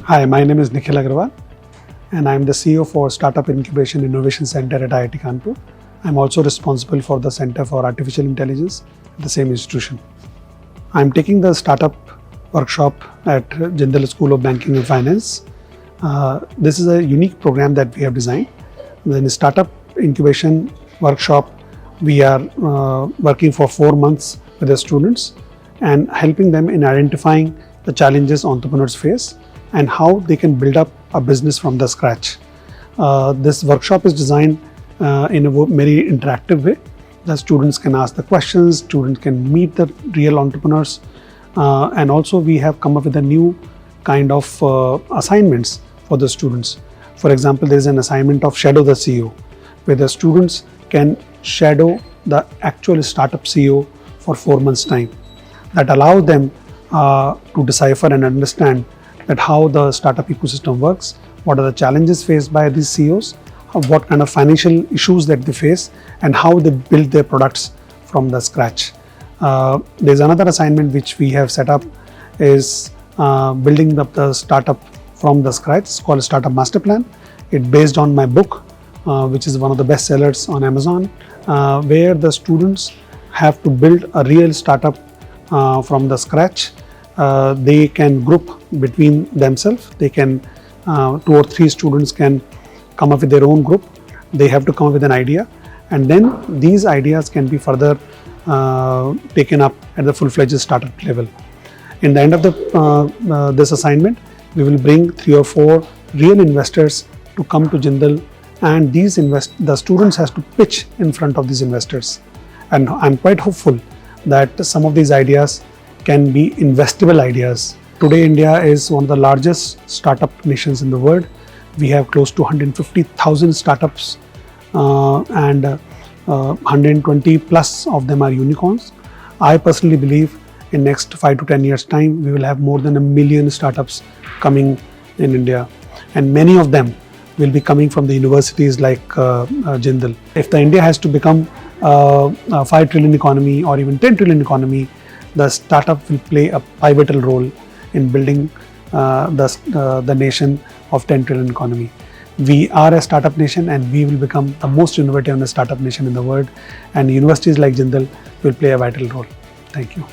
Hi, my name is Nikhil Agrawal and I am the CEO for Start-Up Incubation Innovation Center at IIT Kanpur. I am also responsible for the Center for Artificial Intelligence at the same institution. I am taking the startup workshop at Jindal School of Banking and Finance. This is a unique program that we have designed. In the Startup Incubation Workshop, we are working for 4 months with the students and helping them in identifying the challenges entrepreneurs face and how they can build up a business from the scratch. This workshop is designed in a very interactive way. The students can ask the questions, students can meet the real entrepreneurs, and also we have come up with a new kind of assignments for the students. For example, there is an assignment of Shadow the CEO, where the students can shadow the actual startup CEO for 4 months' time. That allows them to decipher and understand that how the startup ecosystem works, what are the challenges faced by these CEOs, what kind of financial issues that they face, and how they build their products from the scratch. There's another assignment which we have set up is building up the startup from the scratch. It's called Startup Master Plan. It's based on my book, which is one of the best sellers on Amazon, where the students have to build a real startup from the scratch. They can group between themselves. They can 2 or 3 students can come up with their own group. They have to come up with an idea, and then these ideas can be further taken up at the full-fledged startup level. In the end of this assignment, we will bring 3 or 4 real investors to come to Jindal, and the students has to pitch in front of these investors. And I'm quite hopeful that some of these ideas can be investable ideas. Today, India is one of the largest startup nations in the world. We have close to 150,000 startups and 120 plus of them are unicorns. I personally believe in next 5 to 10 years time, we will have more than 1 million startups coming in India, and many of them will be coming from the universities like Jindal. If the India has to become a 5 trillion economy or even 10 trillion economy, the startup will play a pivotal role in building the nation of 10 trillion economy. We are a startup nation and we will become the most innovative and startup nation in the world, and universities like Jindal will play a vital role. Thank you.